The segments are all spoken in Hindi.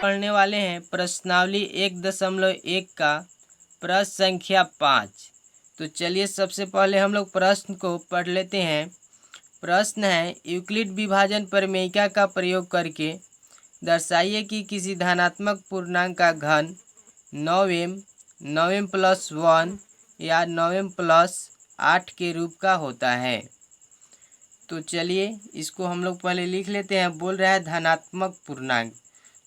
पढ़ने वाले हैं प्रश्नावली 1.1 का प्रश्न संख्या 5। तो चलिए सबसे पहले हम लोग प्रश्न को पढ़ लेते हैं। प्रश्न है, यूक्लिड विभाजन प्रमेयिका का प्रयोग करके दर्शाइए कि किसी धनात्मक पूर्णांक का घन 9m 9m प्लस 1 या 9m प्लस 8 के रूप का होता है। तो चलिए इसको हम लोग पहले लिख लेते हैं। बोल रहा है धनात्मक पूर्णांक,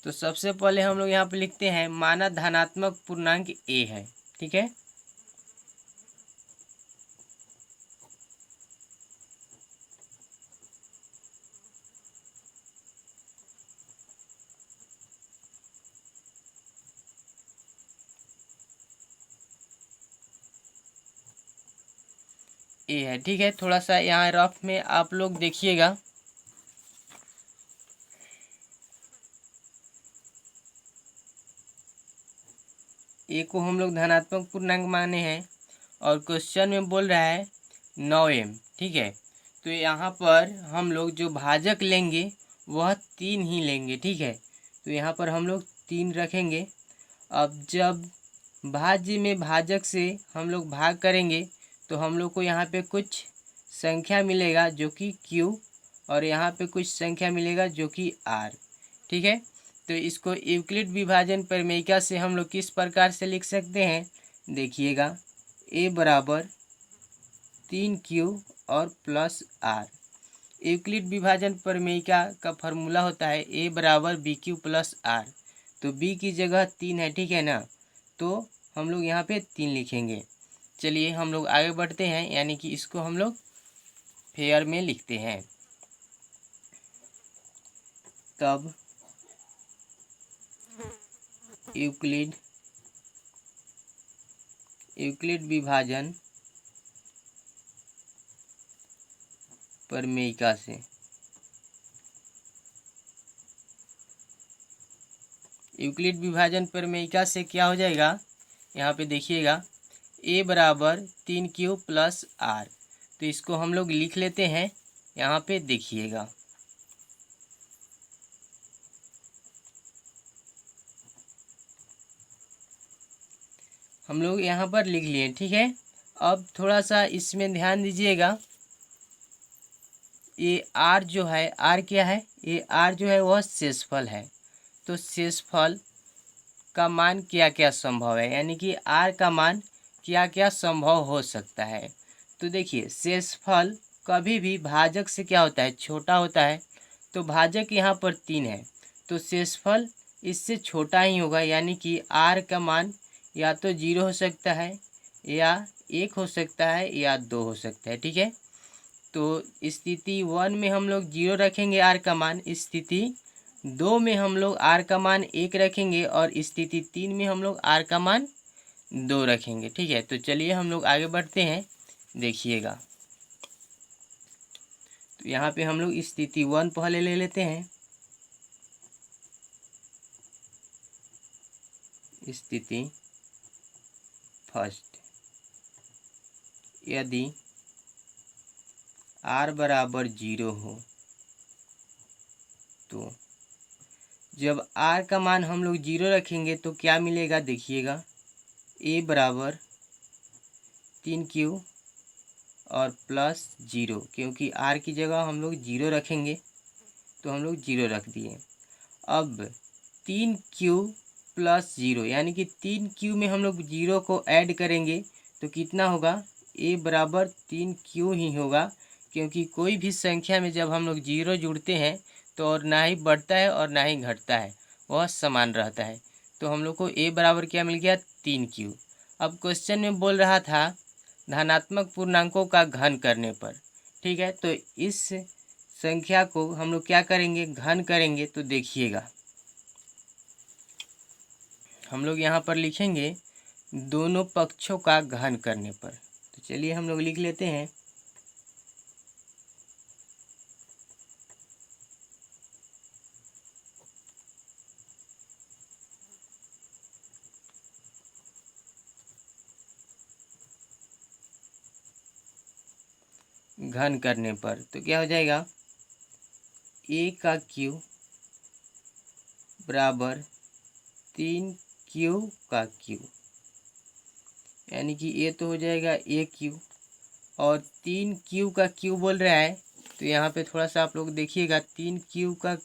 तो सबसे पहले हम लोग यहाँ पे लिखते हैं माना धनात्मक पूर्णांक a है। ठीक है, ए है। ठीक है, थोड़ा सा यहाँ रफ में आप लोग देखिएगा। ए को हम लोग धनात्मक पूर्णांक माने हैं और क्वेश्चन में बोल रहा है 9m। ठीक है, तो यहाँ पर हम लोग जो भाजक लेंगे वह 3 ही लेंगे। ठीक है, तो यहाँ पर हम लोग 3 रखेंगे। अब जब भाज्य में भाजक से हम लोग भाग करेंगे तो हम लोग को यहाँ पे कुछ संख्या मिलेगा जो कि q और यहाँ पे कुछ संख्या मिलेगा जो कि r। ठीक है, तो इसको यूक्लिड विभाजन प्रमेयिका से हम लोग किस प्रकार से लिख सकते हैं, देखिएगा। a बराबर 3q और प्लस r। यूक्लिड विभाजन प्रमेयिका का फॉर्मूला होता है a बराबर bq प्लस r। तो b की जगह 3 है। ठीक है ना, तो हम लोग यहाँ पे 3 लिखेंगे। चलिए हम लोग आगे बढ़ते हैं, यानी कि इसको हम लोग फेयर में लिखते हैं। तब यूक्लिड विभाजन प्रमेयिका से यूक्लिड विभाजन प्रमेयिका से क्या हो जाएगा, यहाँ पे देखिएगा a बराबर 3q प्लस r। तो इसको हम लोग लिख लेते हैं। यहाँ पे देखिएगा, हम लोग यहाँ पर लिख लिए। ठीक है, अब थोड़ा सा इसमें ध्यान दीजिएगा। ये r जो है, r क्या है, ये r जो है वह शेषफल है। तो शेषफल का मान क्या क्या संभव है, यानी कि r का मान क्या क्या संभव हो सकता है। तो देखिए शेषफल कभी भी भाजक से क्या होता है, छोटा होता है। तो भाजक यहाँ पर 3 है, तो शेषफल इससे छोटा ही होगा, यानी कि r का मान या तो 0 हो सकता है या 1 हो सकता है या 2 हो सकता है। ठीक है, तो स्थिति 1 में हम लोग 0 रखेंगे r का मान, स्थिति 2 में हम लोग r का मान 1 रखेंगे और स्थिति 3 में हम लोग r का मान 2 रखेंगे। ठीक है, तो चलिए हम लोग आगे बढ़ते हैं। देखिएगा, तो यहाँ पे हम लोग स्थिति 1 पहले ले लेते हैं। स्थिति फर्स्ट, यदि r बराबर 0 हो तो जब r का मान हम लोग 0 रखेंगे तो क्या मिलेगा, देखिएगा। a बराबर 3q और प्लस 0, क्योंकि r की जगह हम लोग 0 रखेंगे तो हम लोग 0 रख दिए। अब 3q प्लस 0, यानी कि 3q में हम लोग 0 को ऐड करेंगे तो कितना होगा, a बराबर 3q ही होगा, क्योंकि कोई भी संख्या में जब हम लोग 0 जुड़ते हैं तो और ना ही बढ़ता है और ना ही घटता है, वह समान रहता है। तो हम लोग को a बराबर क्या मिल गया, 3q। अब क्वेश्चन में बोल रहा था धनात्मक पूर्णांकों का घन करने पर। ठीक है, तो इस संख्या को हम लोग क्या करेंगे, घन करेंगे। तो देखिएगा, हम लोग यहाँ पर लिखेंगे दोनों पक्षों का घन करने पर। तो चलिए हम लोग लिख लेते हैं। घन करने पर तो क्या हो जाएगा, a का क्यू बराबर 3Q का Q, यानी कि ये तो हो जाएगा AQ, और 3Q का Q बोल रहा है। तो यहाँ पे थोड़ा सा आप लोग देखिएगा, 3Q का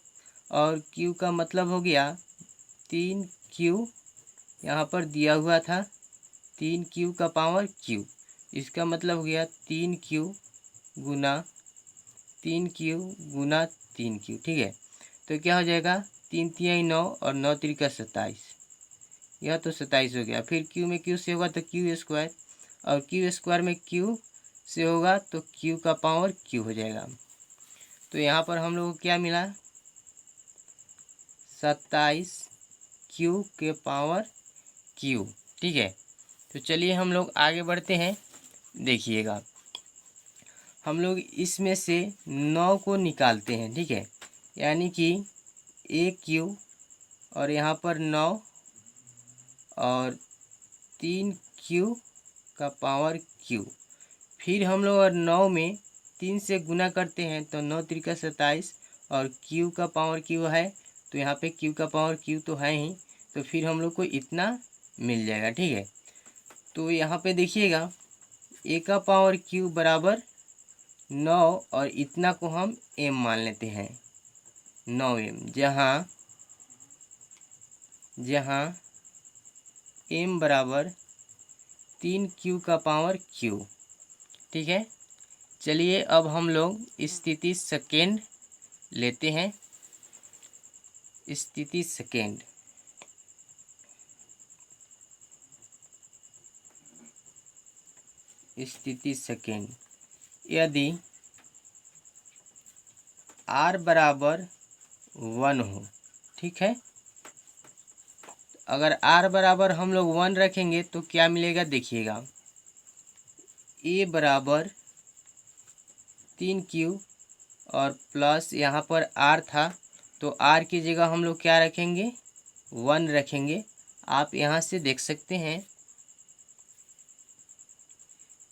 और Q का मतलब हो गया 3Q, यहाँ पर दिया हुआ था 3Q का पावर Q, इसका मतलब हो गया 3Q गुना 3Q गुना 3Q, ठीक है। तो क्या हो जाएगा, 3 तिहाई 9 और 9 त्रिका 27, यह तो 27 हो गया। फिर Q में Q से होगा तो Q स्क्वायर, और Q स्क्वायर में Q से होगा तो Q का पावर Q हो जाएगा। तो यहाँ पर हम लोग को क्या मिला, 27Q के पावर Q, ठीक है। तो चलिए हम लोग आगे बढ़ते हैं। देखिएगा, हम लोग इसमें से 9 को निकालते हैं, ठीक है, यानी कि AQ और यहाँ पर 9 और 3Q का पावर Q। फिर हम लोग और 9 में 3 से गुना करते हैं तो 9 त्रिका 27 और Q का पावर Q है, तो यहाँ पे Q का पावर Q तो है ही, तो फिर हम लोग को इतना मिल जाएगा, ठीक है। तो यहाँ पे देखिएगा, A का पावर Q बराबर 9 और इतना को हम M मान लेते हैं, 9M, जहाँ M बराबर 3Q का पावर Q, ठीक है। चलिए अब हम लोग स्थिति सेकेंड लेते हैं। स्थिति सेकेंड, स्थिति सेकेंड, यदि R बराबर 1 हो, ठीक है, अगर R बराबर हम लोग 1 रखेंगे तो क्या मिलेगा, देखिएगा, A बराबर 3Q और प्लस यहाँ पर R था, तो R की जगह हम लोग क्या रखेंगे, 1 रखेंगे। आप यहाँ से देख सकते हैं,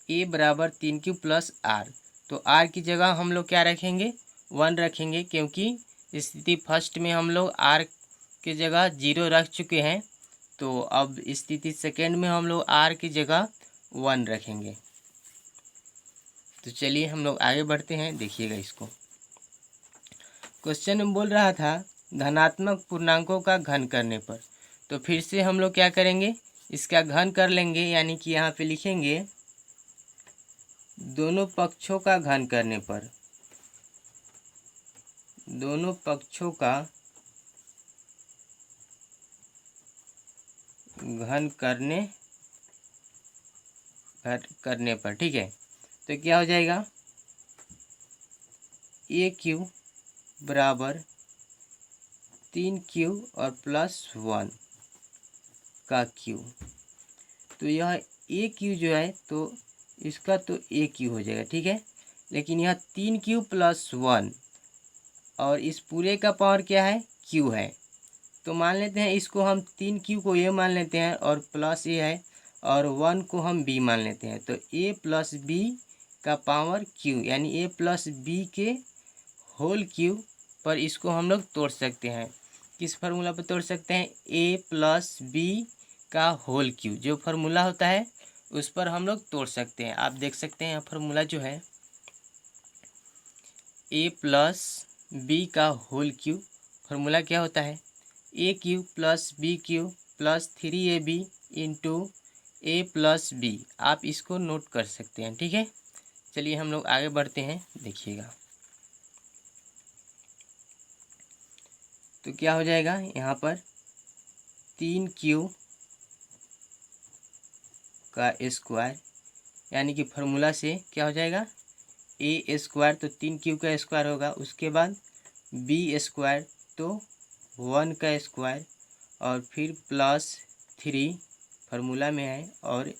A बराबर 3Q प्लस R, तो R की जगह हम लोग क्या रखेंगे, 1 रखेंगे, क्योंकि स्थिति फर्स्ट में हम लोग R की जगह 0 रख चुके हैं। तो अब स्थिति सेकेंड में हम लोग R की जगह 1 रखेंगे। तो चलिए हम लोग आगे बढ़ते हैं। देखिएगा, इसको क्वेश्चन में बोल रहा था धनात्मक पूर्णांकों का घन करने पर, तो फिर से हम लोग क्या करेंगे, इसका घन कर लेंगे, यानी कि यहाँ पे लिखेंगे दोनों पक्षों का घन करने पर, दोनों पक्षों का घन करने पर, ठीक है। तो क्या हो जाएगा, AQ बराबर 3Q और प्लस 1 का Q, तो यह AQ जो है तो इसका तो AQ हो जाएगा, ठीक है। लेकिन यह 3Q प्लस 1 और इस पूरे का पावर क्या है, Q है, तो मान लेते हैं इसको हम 3Q को A मान लेते हैं और प्लस A है, और 1 को हम B मान लेते हैं, तो A प्लस B का पावर Q, यानी A प्लस B के होल Q पर इसको हम लोग तोड़ सकते हैं। किस फार्मूला पर तोड़ सकते हैं, A प्लस B का होल Q, जो फार्मूला होता है उस पर हम लोग तोड़ सकते हैं। आप देख सकते हैं फार्मूला जो है A प्लस B का होल Q, फार्मूला क्या होता है, AQ plus BQ plus 3AB into A plus B। आप इसको नोट कर सकते हैं, ठीक है। चलिए हम लोग आगे बढ़ते हैं। देखिएगा, तो क्या हो जाएगा, यहाँ पर 3Q का स्क्वायर, यानी कि फार्मूला से क्या हो जाएगा, A स्क्वायर तो 3Q का स्क्वायर होगा, उसके बाद B स्क्वायर तो 1 का स्क्वायर, और फिर प्लस 3 फार्मूला में है, और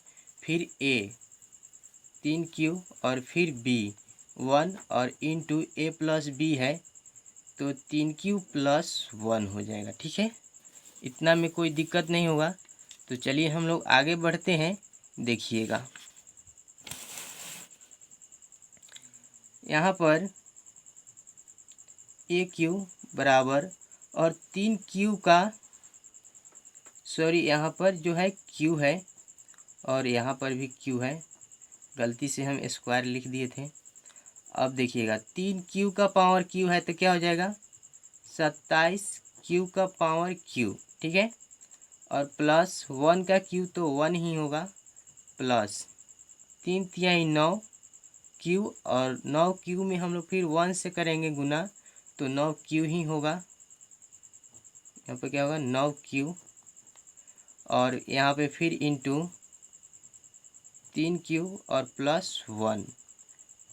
फिर A 3Q और फिर B 1 और इंटू A प्लस B है, तो 3Q प्लस 1 हो जाएगा, ठीक है। इतना में कोई दिक्कत नहीं होगा। तो चलिए हम लोग आगे बढ़ते हैं। देखिएगा, यहाँ पर AQ बराबर और 3Q का सॉरी यहाँ पर जो है क्यू है और यहाँ पर भी क्यू है, गलती से हम स्क्वायर लिख दिए थे। अब देखिएगा 3 क्यू का पावर क्यू है तो क्या हो जाएगा 27 क्यू का पावर क्यू, ठीक है। और प्लस 1 का क्यू तो 1 ही होगा, प्लस 3×9 क्यू, और 9 क्यू में हम लोग फिर 1 से करेंगे गुना तो 9 क्यू ही होगा। यहाँ पे क्या होगा 9 क्यू, और यहाँ पे फिर इंटू 3 क्यू और प्लस 1,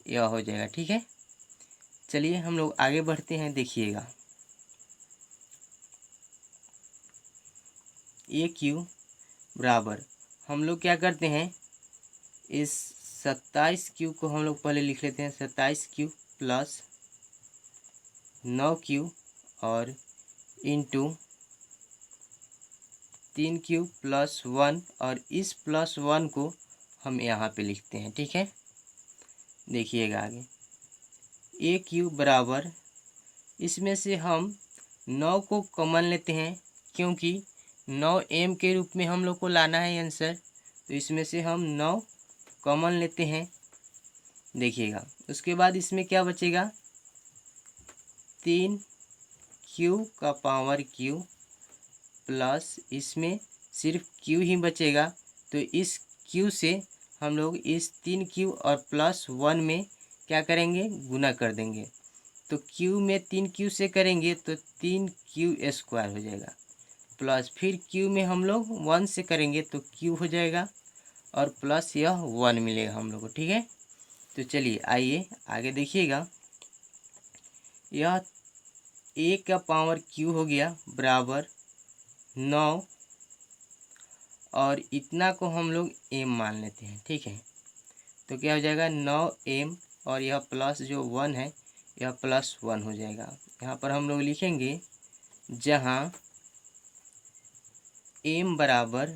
यह हो जाएगा, ठीक है। चलिए हम लोग आगे बढ़ते हैं। देखिएगा ए क्यू बराबर, हम लोग क्या करते हैं इस 27 क्यू को हम लोग पहले लिख लेते हैं, 27 क्यू प्लस 9 क्यू और इंटू 3 क्यू प्लस 1, और इस प्लस 1 को हम यहाँ पे लिखते हैं, ठीक है। देखिएगा आगे ए क्यू बराबर, इसमें से हम 9 को कॉमन लेते हैं क्योंकि 9 एम के रूप में हम लोग को लाना है आंसर, तो इसमें से हम 9 कॉमन लेते हैं। देखिएगा उसके बाद इसमें क्या बचेगा 3 क्यू का पावर क्यू प्लस इसमें सिर्फ क्यू ही बचेगा, तो इस क्यू से हम लोग इस 3 क्यू और प्लस 1 में क्या करेंगे गुना कर देंगे, तो क्यू में 3 क्यू से करेंगे तो 3 क्यू स्क्वायर हो जाएगा, प्लस फिर क्यू में हम लोग 1 से करेंगे तो क्यू हो जाएगा, और प्लस यह 1 मिलेगा हम लोग को, ठीक है। तो चलिए आइए आगे देखिएगा, यह ए का पावर क्यू हो गया बराबर 9, और इतना को हम लोग एम मान लेते हैं, ठीक है। तो क्या हो जाएगा 9m, और यह प्लस जो 1 है यह प्लस 1 हो जाएगा। यहाँ पर हम लोग लिखेंगे जहाँ m बराबर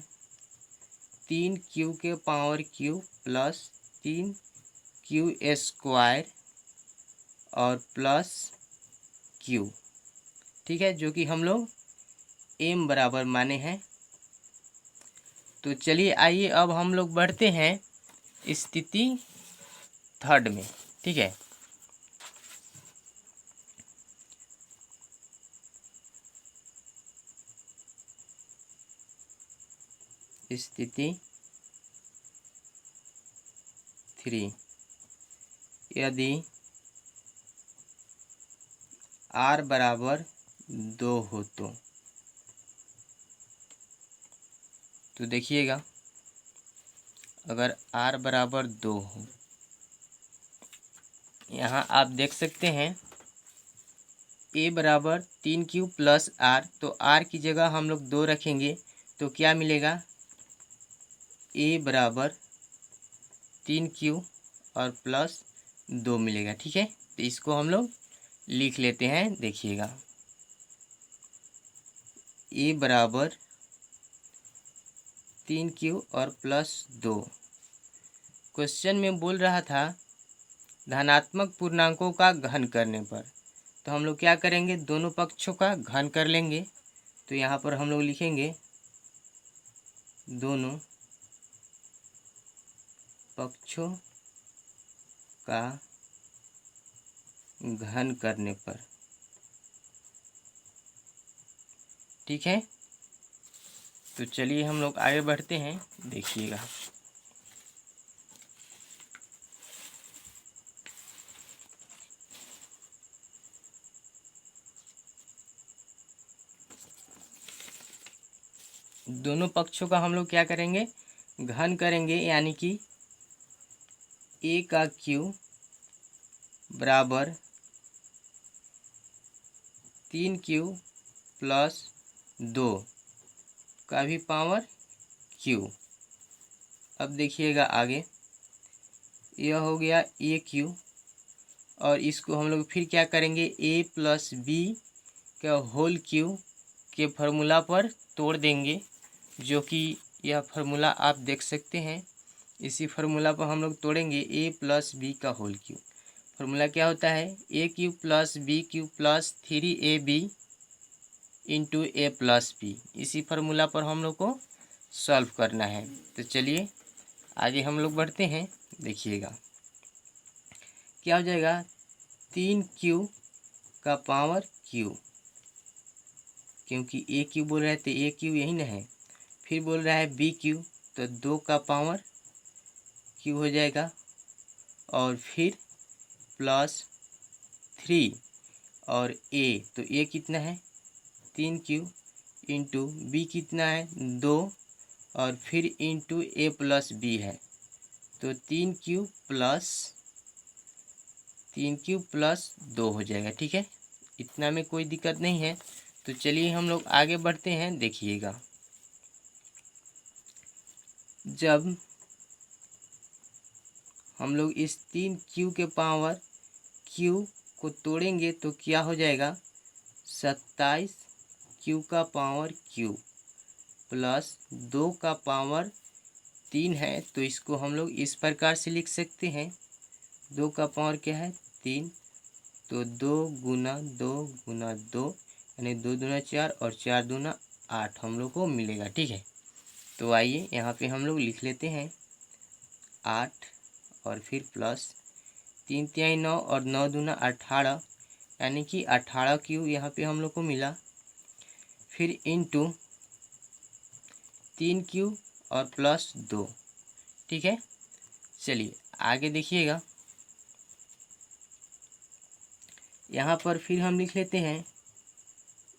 3 क्यू के power Q plus 3 Q square और प्लस क्यू, ठीक है, जो कि हम लोग m बराबर माने हैं। तो चलिए आइए अब हम लोग बढ़ते हैं स्थिति 3 में, ठीक है। स्थिति 3, यदि r बराबर 2 हो तो देखिएगा अगर r बराबर 2 हो, यहाँ आप देख सकते हैं a बराबर 3 क्यू प्लस r, तो r की जगह हम लोग 2 रखेंगे तो क्या मिलेगा a बराबर 3 क्यू और प्लस 2 मिलेगा, ठीक है। तो इसको हम लोग लिख लेते हैं। देखिएगा a बराबर 3 क्यू और प्लस 2, क्वेश्चन में बोल रहा था धनात्मक पूर्णांकों का घन करने पर, तो हम लोग क्या करेंगे दोनों पक्षों का घन कर लेंगे। तो यहाँ पर हम लोग लिखेंगे दोनों पक्षों का घन करने पर, ठीक है। तो चलिए हम लोग आगे बढ़ते हैं। देखिएगा दोनों पक्षों का हम लोग क्या करेंगे घन करेंगे, यानी कि a का क्यू बराबर 3 क्यू प्लस 2 का भी पावर क्यू। अब देखिएगा आगे यह हो गया ए क्यू, और इसको हम लोग फिर क्या करेंगे a प्लस बी का होल क्यू के फॉर्मूला पर तोड़ देंगे, जो कि यह फार्मूला आप देख सकते हैं। इसी फार्मूला पर हम लोग तोड़ेंगे a प्लस बी का होल क्यू। फार्मूला क्या होता है a cube plus B cube plus 3ab into A plus B. इसी फार्मूला पर हम लोग को सॉल्व करना है। तो चलिए आगे हम लोग बढ़ते हैं। देखिएगा क्या हो जाएगा, 3q का पावर q, क्योंकि ए क्यू बोल रहा है तो ए क्यू यही ना है। फिर बोल रहा है बी क्यू, तो 2 का पावर q हो जाएगा, और फिर प्लस 3 और a, तो a कितना है 3q, इंटू बी कितना है 2, और फिर इंटू ए प्लस बी है, तो 3q प्लस 2 हो जाएगा। ठीक है, इतना में कोई दिक्कत नहीं है। तो चलिए हम लोग आगे बढ़ते हैं। देखिएगा जब हम लोग इस 3q के पावर q को तोड़ेंगे तो क्या हो जाएगा, 27q का पावर q प्लस 2 का पावर 3 है। तो इसको हम लोग इस प्रकार से लिख सकते हैं, 2 का पावर क्या है 3, तो 2 गुना 2 गुना 2 यानी 2 दूना 4 और 4 दूना 8 हम लोग को मिलेगा। ठीक है, तो आइए यहाँ पे हम लोग लिख लेते हैं 8, और फिर प्लस 3 तिहाई 9 और 9 दूना 18, यानी कि 18q यहाँ पे हम लोग को मिला। फिर इंटू 3q और प्लस 2। ठीक है, चलिए आगे देखिएगा। यहाँ पर फिर हम लिख लेते हैं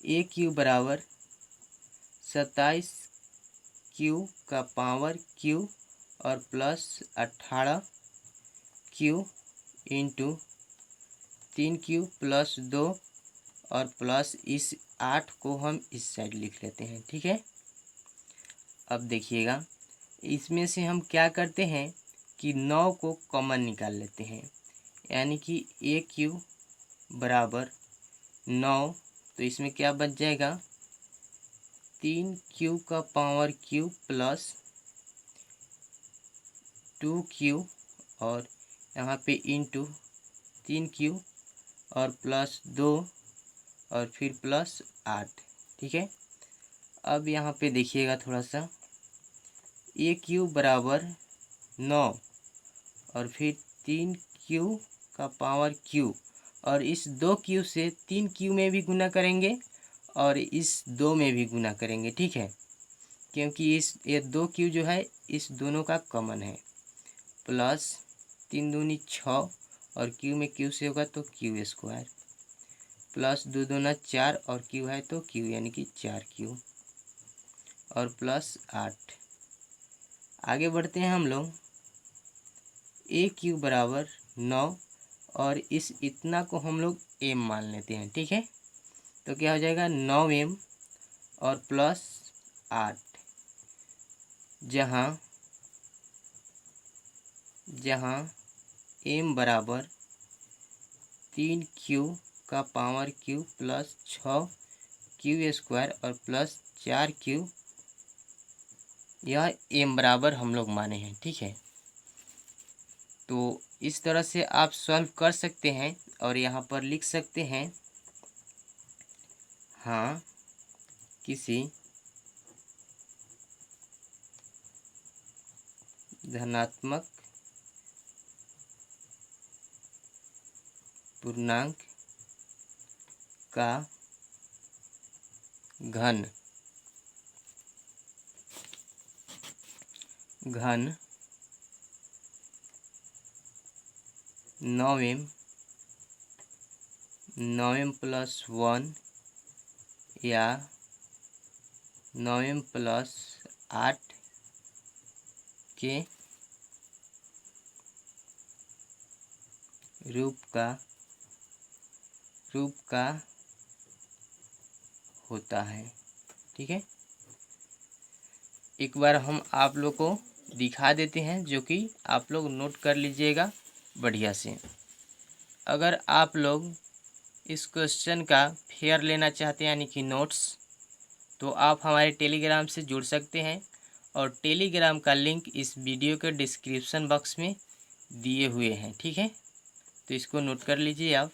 ए क्यू बराबर 27q का पावर q और plus 18q into 3q plus 2 और प्लस इस 8 को हम इस साइड लिख लेते हैं। ठीक है, अब देखिएगा इसमें से हम क्या करते हैं कि 9 को कॉमन निकाल लेते हैं, यानी कि ए क्यू बराबर 9, तो इसमें क्या बच जाएगा 3q का पावर q प्लस 2q और यहाँ पे इंटू 3q और प्लस 2 और फिर प्लस 8। ठीक है, अब यहाँ पे देखिएगा थोड़ा सा, ए क्यू बराबर 9 और फिर 3q का पावर q, और इस 2q से 3q में भी गुना करेंगे और इस 2 में भी गुना करेंगे। ठीक है, क्योंकि ये 2q जो है इस दोनों का कॉमन है, प्लस 3 दूनी 6 और q में q से होगा तो q स्क्वायर, प्लस 2 दूना 4 और q है तो q यानी कि 4q और प्लस 8। आगे बढ़ते हैं हम लोग, ए क्यू बराबर 9 और इस इतना को हम लोग m मान लेते हैं। ठीक है, तो क्या हो जाएगा 9m और प्लस 8, जहाँ m बराबर 3q का power q plus 6q square और प्लस 4q, यह m बराबर हम लोग माने हैं। ठीक है, तो इस तरह से आप सॉल्व कर सकते हैं और यहाँ पर लिख सकते हैं, हाँ किसी धनात्मक पूर्णांक का घन 9m प्लस 1 या 9m प्लस 8 के रूप का होता है। ठीक है, एक बार हम आप लोग को दिखा देते हैं, जो कि आप लोग नोट कर लीजिएगा बढ़िया से। अगर आप लोग इस क्वेश्चन का फेयर लेना चाहते हैं यानी कि नोट्स, तो आप हमारे टेलीग्राम से जुड़ सकते हैं, और टेलीग्राम का लिंक इस वीडियो के डिस्क्रिप्शन बॉक्स में दिए हुए हैं। ठीक है, तो इसको नोट कर लीजिए आप।